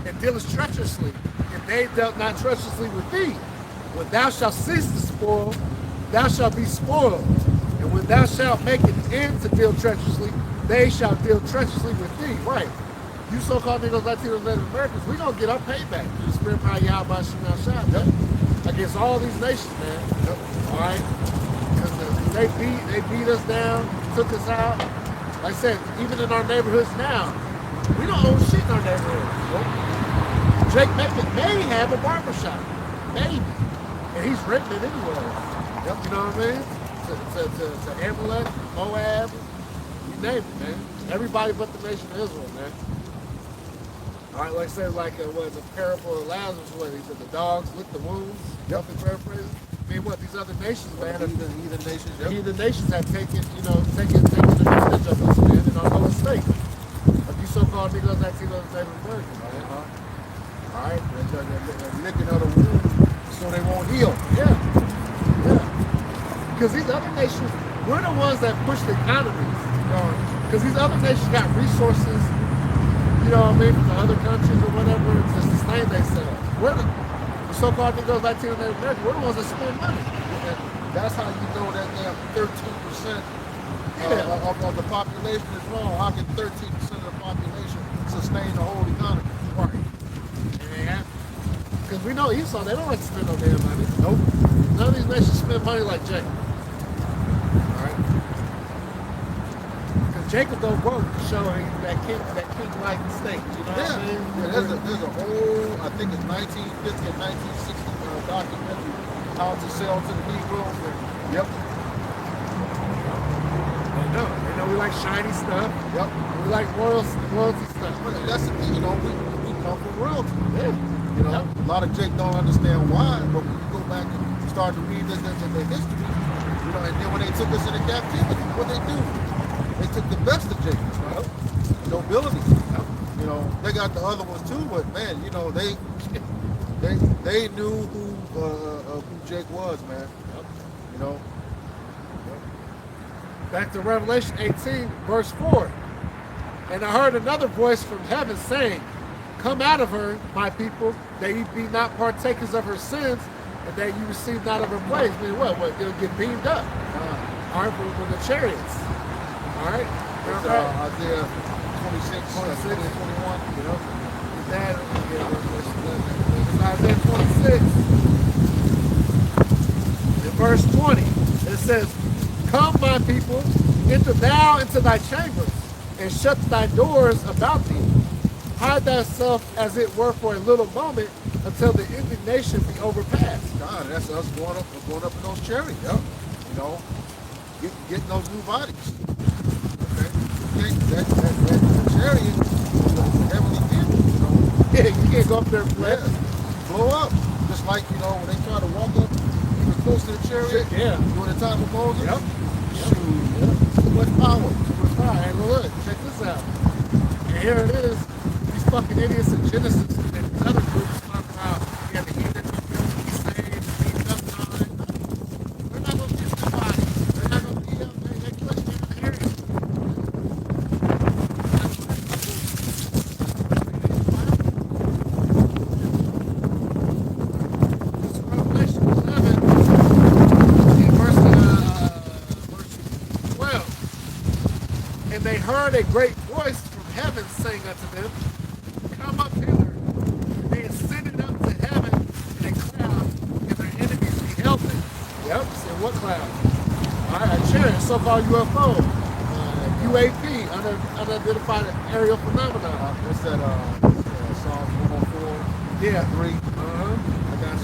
and dealest treacherously, and they dealt not treacherously with thee. When thou shalt cease to spoil, thou shalt be spoiled. And when thou shalt make an end to deal treacherously, they shall deal treacherously with thee. Right. You so-called niggas, Latinos, Native Americans, we gonna get our payback. You spirit power, Yahweh, Shema, Shah, against all these nations, man. Yep. All right. Because they beat us down, took us out. Like I said, even in our neighborhoods now, we don't own shit in our neighborhoods. Nope. Jake may have a barbershop, maybe, and he's renting it anyway. Yep. You know what I mean? To Amalek, Moab, you name it, man. Everybody but the nation of Israel, man. All right, like I said, what the parable of Lazarus, what he said, the dogs lick the wounds. Yep. Paraphrase. I mean, what these other nations, man? The heathen nations. The heathen nations have taken advantage of us, man, in our lower state. Like you so-called niggas, Latinos, Native Americans, man. All right, They're licking other wounds so they won't heal. Yeah. Because these other nations, we're the ones that push the economies. Because these other nations got resources, you know what I mean, from the other countries or whatever, to sustain themselves. We're the so-called niggas, Latinos, Native Americans, we're the ones that spend money. And that's how you know that damn 13% of the population is wrong. How can 13% of the population sustain the whole economy? Right. Because we know Esau, they don't like to spend no damn money. Nope. None of these nations spend money like Jacob. Alright? Because Jacob don't work to show that king-like state. You know what I mean? Yeah, there's a whole, I think it's 1950 and 1960 documentary, how to sell to the Negroes. Yep. They know we like shiny stuff. Yep. We like royalty stuff. But that's the thing, we come from royalty. Yeah. A lot of Jake don't understand why, but when you go back and start to read the history, and then when they took us into captivity, what they do? They took the best of Jake, nobility. They got the other ones too, but man, they knew who Jake was, man. Back to Revelation 18, verse 4. And I heard another voice from heaven saying, come out of her, my people, that ye be not partakers of her sins, and that you receive not of her plagues. Meaning what? It'll get beamed up. All right, with the chariots. All right? It's, Isaiah 26, 21. You know? That, it's Isaiah 26. In verse 20, it says, come, my people, enter thou into thy chambers, and shut thy doors about thee. Hide thyself as it were for a little moment until the indignation be overpassed. God, that's us going up in those chariots. Yep. You know, getting those new bodies. Okay. That chariot is heavily given, you know. Yeah, you can't go up there and play. Blow up. Just like, you know, when they try to walk up even close to the chariot. Yeah. During the time of Moses. Yep. Shoot. Yep. Too much power. Hey, look, check this out. And here it is. These fucking idiots in Genesis and these other groups talk about, yeah, the heathen will be saved, beamed up time. They're not going to get the body. They're not going to be up there. They're clutching in the area. This is Revelation 7 in verse 12. And they heard a great voice from heaven saying unto them, come up hither. And they ascended up to heaven in a cloud, and their enemies beheld them. Yep, so what cloud? All right, a chariot, so-called UFO. UAP, unidentified aerial phenomenon. What's that, Psalm 104? Yeah. 3? Uh-huh. I got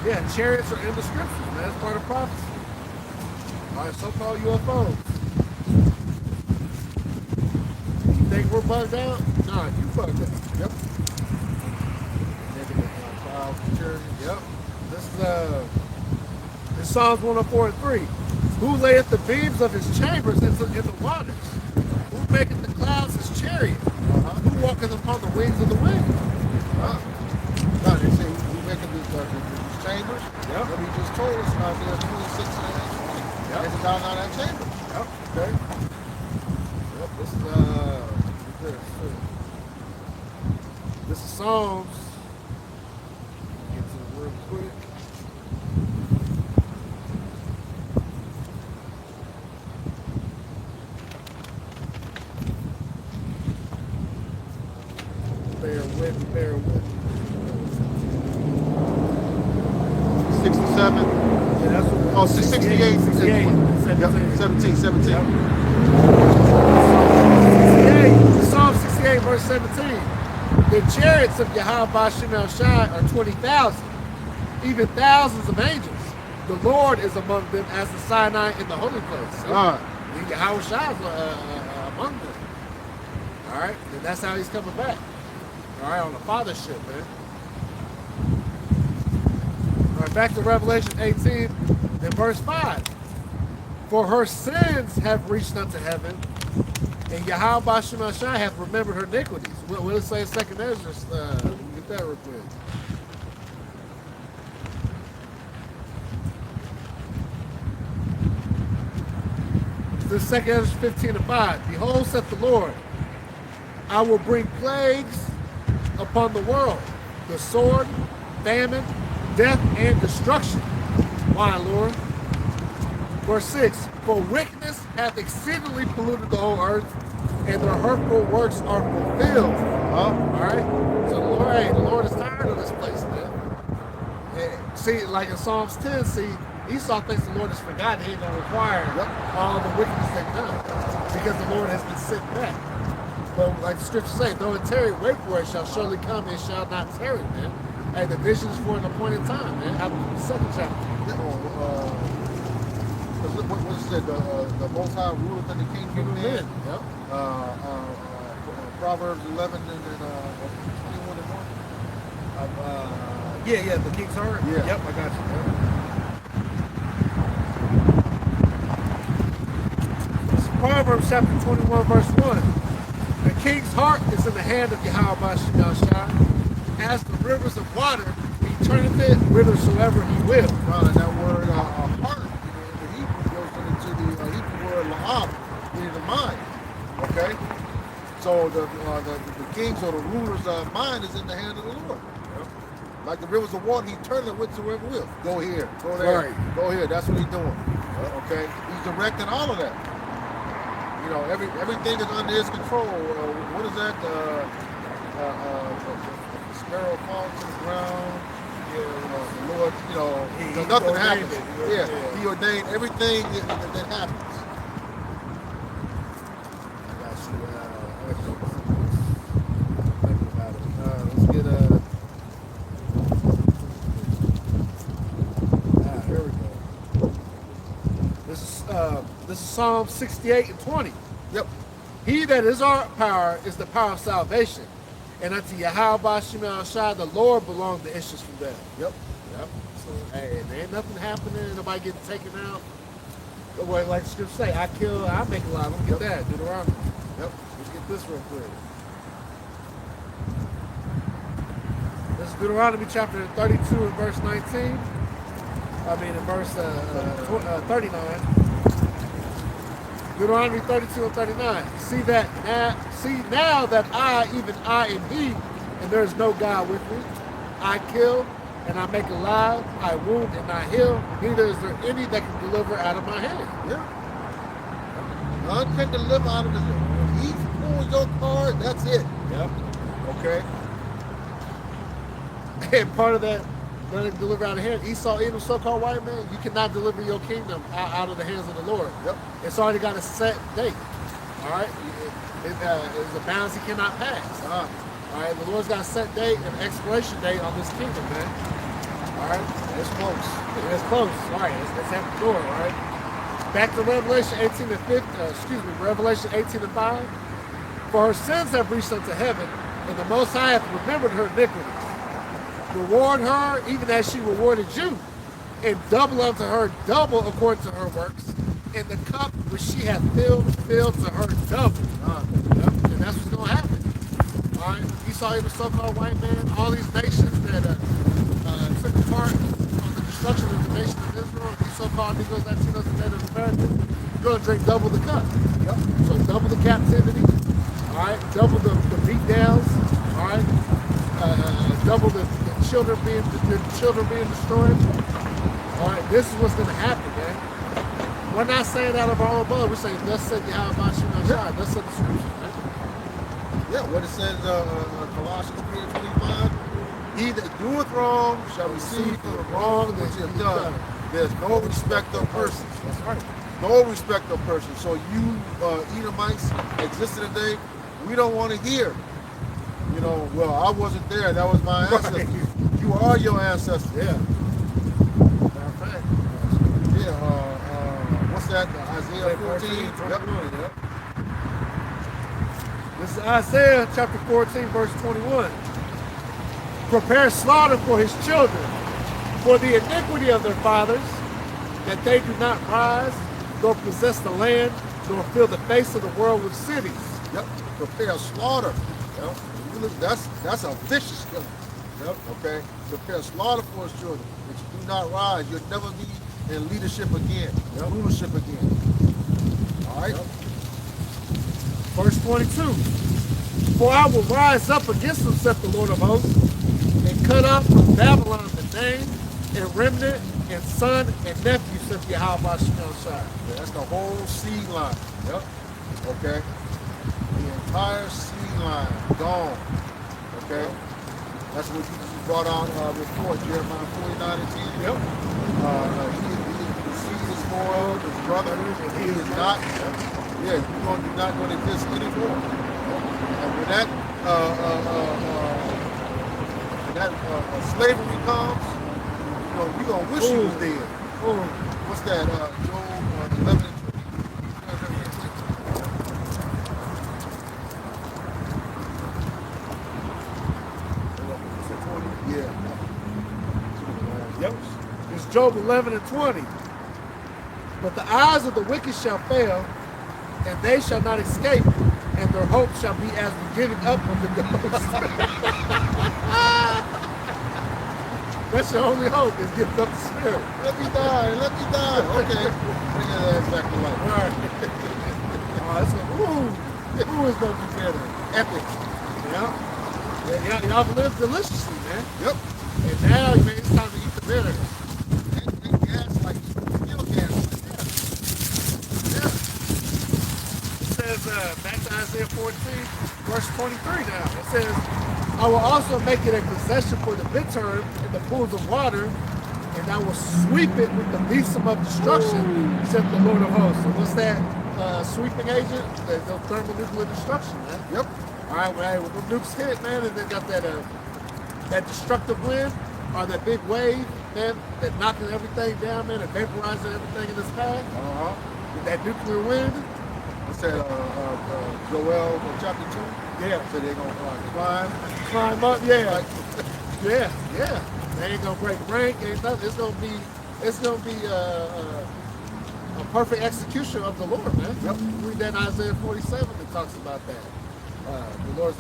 you. Yeah, chariots are in the scriptures, man. That's part of prophecy. All right, so-called UFOs. You think we're bugged out? Nah, you bugged out. Yep. Clouds and chariots. Yep. This is Psalms 104 and 3. Who layeth the beams of his chambers in the waters? Who maketh the clouds his chariot? Who walketh upon the wings of the wind? No, they say we making these chambers. Yep. What he just told us about there 26 and 20. Yep. It's down on that chamber. Yep. Okay. Yep. This is Psalms. Get to it real quick. Bear with me. 67. Yeah, that's what. Oh, 68. 68. 17. 17. Yep. 68, Psalm 68, verse 17. The chariots of Yahweh Shemel Shai are 20,000, even thousands of angels. The Lord is among them as the Sinai in the holy place. So, Yahweh Shai is among them. All right, and that's how he's coming back. All right, on the fathership, man. All right, back to Revelation 18 and verse 5. For her sins have reached unto heaven, and Yahweh Shemel Shai hath remembered her iniquities. What does it say in 2nd Ezra? Get that real quick. This is 2nd Ezra 15 and 5. Behold, saith the Lord, I will bring plagues upon the world, the sword, famine, death, and destruction. Why, Lord? Verse 6, for wickedness hath exceedingly polluted the whole earth, and their hurtful works are fulfilled. All right? So the Lord is tired of this place, man. And see, like in Psalms 10, see, Esau thinks the Lord has forgotten he ain't going to require all the wickedness they've done because the Lord has been sitting back. But like the scriptures say, though it tarry, wait for it, shall surely come, and shall not tarry, man. Hey, the vision is for an appointed time, man. How about the 2nd chapter? What is it? The Most High ruleth in the kingdom of men. Yep. Proverbs 11 and 21 and 1. Yeah, the king's heart. Yeah. Yep, I got you. Yep. It's Proverbs chapter 21, verse 1. The king's heart is in the hand of Yahweh Shemel Shai. As the rivers of water, he turneth it whithersoever he will. That word heart, the Hebrew, power, meaning the mind. Okay? So the king's or the ruler's mind is in the hand of the Lord. Like the rivers of water, he turned it whithersoever will. Go here, go there, Right. go here. That's what he's doing. Okay? He's directing all of that. You know, everything is under his control. What is that? Sparrow falls to the ground. The Lord, nothing happens. He ordained everything that happens. Let's get here we go. This is Psalm 68 and 20. Yep. He that is our power is the power of salvation. And unto Yahweh Bashim Shai, the Lord belongs the issues from death. Yep. So, hey, there ain't nothing happening, nobody getting taken out. Well, like the scripture say, I make a lot. Let me get that. Deuteronomy. Yep. Let's get this real quick. This is Deuteronomy chapter 32 and verse 19. I mean, in verse 39. Deuteronomy 32 and 39. See now that I, even I am He, and there is no God with me. I kill and I make alive. I wound and I heal. Neither is there any that can deliver out of my hand. Yeah. None can deliver out of his hand. He pulls your card. That's it. Yep. Okay. And part of that, let it deliver out of hand. Esau, Edom, so-called white man, you cannot deliver your kingdom out of the hands of the Lord. Yep. It's already got a set date. All right? It's a bounds he cannot pass. All right? The Lord's got a set date and expiration date on this kingdom, man. All right? It's close. It's close. All right. It's at the door, all right? Back to Revelation 18 and 5. Revelation 18 and 5. For her sins have reached unto heaven, and the Most High hath remembered her iniquities. Reward her even as she rewarded you, and double unto her double according to her works, and the cup which she hath filled to her double. And that's what's going to happen. All right, Esau, the so-called white man, all these nations that took part on the destruction of the nation of Israel, these so-called Negroes, Latinos, and Native Americans, you're going to drink double the cup. Yep. So double the captivity. All right, double the beat downs. All right, double the children being destroyed. All right, this is what's going to happen, man. We're not saying that of our own blood. We're saying, thus said Yahweh Bashim Shai. Thus said the scripture, man. Yeah, what it says, Colossians 3:25. He that doeth wrong shall receive for the wrong that you have done. There's no respect of persons. That's right. No respect of persons. So you Edomites existed today, we don't want to hear. You know, well, I wasn't there. That was my ancestors. Right. You are your ancestors. Yeah. Matter of fact. Yeah. What's that? Isaiah 14. Yep. This is Isaiah chapter 14, verse 21. Prepare slaughter for his children, for the iniquity of their fathers, that they do not rise, nor possess the land, nor fill the face of the world with cities. Yep. Prepare slaughter. Yep. That's a vicious killing. Yep. Okay. Prepare slaughter for his children, that you do not rise. You'll never be in leadership again, rulership again. All right. Yep. Verse 22. For I will rise up against them, saith the Lord of hosts, and cut off from Babylon the name, and remnant, and son, and nephew, saith Yahweh Bashim Shai. Yeah, that's the whole seed line. Yep. Okay. The entire seed line gone. Okay. That's what you brought out before, Jeremiah 49 and 10. Yep. The seed is spoiled, his brother, and he is not. Yeah, you're not going to exist anymore. And when that slavery comes, you're going to wish you was dead. What's that? Job 11 and 20. Yeah. Yep. It's Job 11 and 20. But the eyes of the wicked shall fail, and they shall not escape, and their hope shall be as the giving up of the ghost. That's your only hope, is giving up the spirit. Let me die. Okay. Bring that back to life. All right. it's ooh, it's gonna be better. Epic. Yeah, y'all live deliciously, man. Yep. And now, man, it's time to eat the bitter. And gas, like steel gas. Yeah. It says, back to Isaiah 14, verse 23 now. It says, I will also make it a possession for the bittern in the pools of water, and I will sweep it with the besom of destruction, said the Lord of hosts. So what's that sweeping agent? The thermonuclear destruction, man. Yep. All right, well, hey, when the nukes hit, man, and they got that destructive wind, or that big wave, man, that knocking everything down, man, and vaporizing everything in its path. With that nuclear wind. What's that, Joel chapter 2? Yeah. So they're gonna Climb up, yeah. Yeah. They ain't gonna break rank, ain't nothing. It's gonna be a perfect execution of the Lord, man. Yep. Read that in Isaiah 47 that talks about that. The Lord's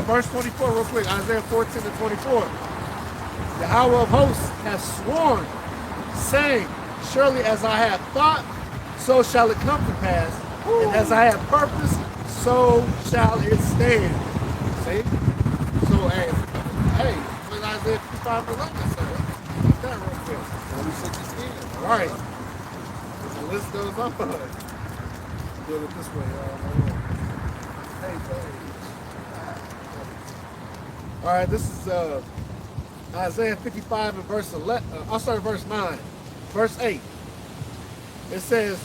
verse 24, real quick. Isaiah 14 and 24. Yahweh of hosts has sworn, saying, surely as I have thought, so shall it come to pass. Ooh. And as I have purposed, so shall it stand. See? So, hey, what Isaiah 55 and 11 say? Get that real quick. 46 is in. All right. The list goes on. Do it this way, All right, this is Isaiah 55 and verse 11. I'll start at verse 9. Verse 8. It says,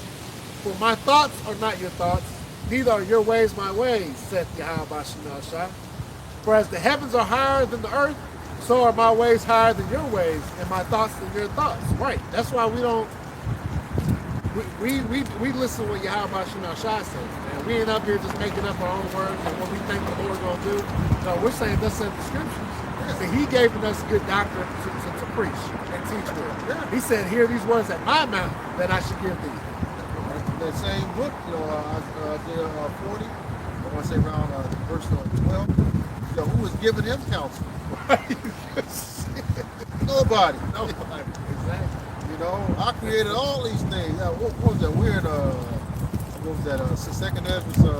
for my thoughts are not your thoughts, neither are your ways my ways, saith Yahweh Shah. For as the heavens are higher than the earth, so are my ways higher than your ways, and my thoughts than your thoughts. Right. That's why we don't. We listen to what Yahweh Shah says, man. We ain't up here just making up our own words and what we think the Lord's gonna do. No, we're saying that's in the scriptures. See, he gave us good doctrine to preach and teach with. Yeah. He said, hear these words at my mouth that I should give thee. That same book, Isaiah 40, I want to say around verse 12, who was giving him counsel? Nobody. Exactly. I created all these things. What was that weird, what was that, second Ezra 4?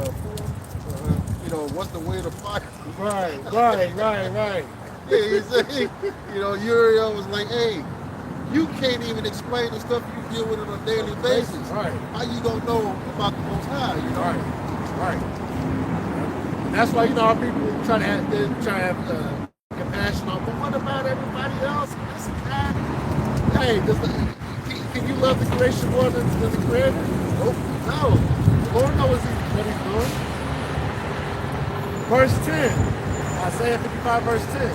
What's the way to fire? Right. Yeah, he said, Uriel was like, hey, you can't even explain the stuff you deal with on a daily basis. Right. How you gonna know about the Most High? Right. And that's why our people try to have compassion on. But what about everybody else? This and that. Hey, can you love the creation more than the Creator? Nope. No. The Lord knows what He's doing. Verse 10. Isaiah 55, verse 10.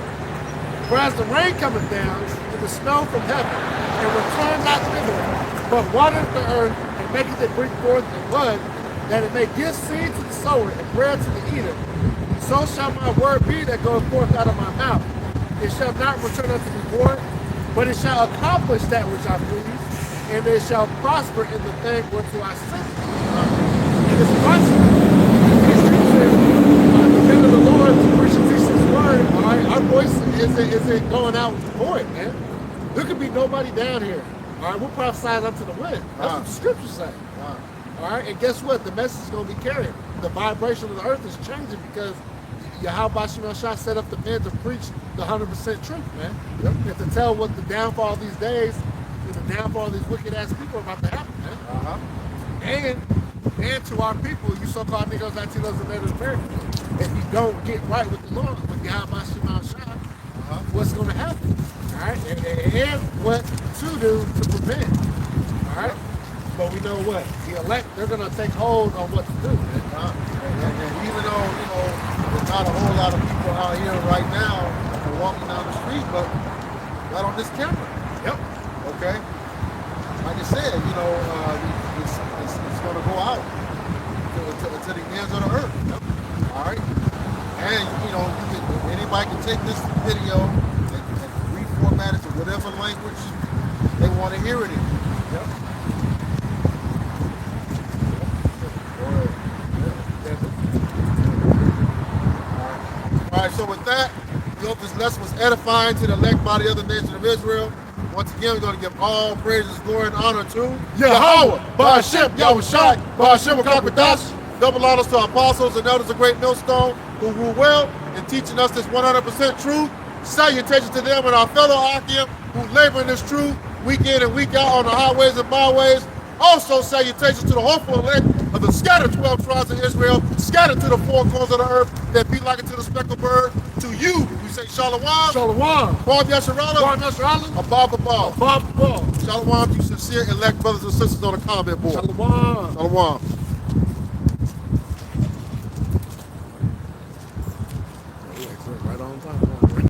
For as the rain cometh down, and the snow from heaven, and return not thither, but watereth the earth, and maketh it bring forth the bud, that it may give seed to the sower, and bread to the eater. So shall my word be that goeth forth out of my mouth. It shall not return unto me void, but it shall accomplish that which I please, and it shall prosper in the thing whereto I sent it. And it's constant. Depend on the Lord to preach and teach His word. All right, our voice isn't going out with the void, man. There could be nobody down here. All right, we'll prophesy unto the wind. That's what the scriptures say. All right, and guess what? The message is going to be carried. The vibration of the earth is changing because Yahweh Shah set up the men to preach the 100% truth, man. Yep. And to tell what the downfall of these days and the downfall of these wicked ass people are about to happen, man. And to our people, you so-called niggas, Latinos, and Native Americans, if you don't get right with the Lord, with Yahweh Shah, what's going to happen? All right, and what to do to prevent. All right, but we know what the elect, they're going to take hold on what to do, man. And even though there's not a whole lot of people out here right now walking down the street, but right on this camera. Yep. Okay. Like I said, it's going to go out to the ends of the earth. Yep. All right. And anybody can take this video and reformat it to whatever language they want to hear it in. Yep. All right, so with that, hope this lesson was edifying to the elect body of the nation of Israel. Once again, we're going to give all praises, glory, and honor to Yahweh, Ba'ashem, Yahushai, Ba'ashem, Kakadash. Double honors to our apostles and elders of Great Millstone who rule well in teaching us this 100% truth. Salutations to them and our fellow Akim who labor in this truth week in and week out on the highways and byways. Also, salutations to the hopeful elect of the scattered 12 tribes of Israel, scattered to the four corners of the earth, that be like it to the speckled bird. To you, we say Shalom. Shalom. Bob Yasharala. Bob Yasharala. Above the ball. Above the ball. Shalom, you sincere elect brothers and sisters on the comment board. Shalom. Shalom.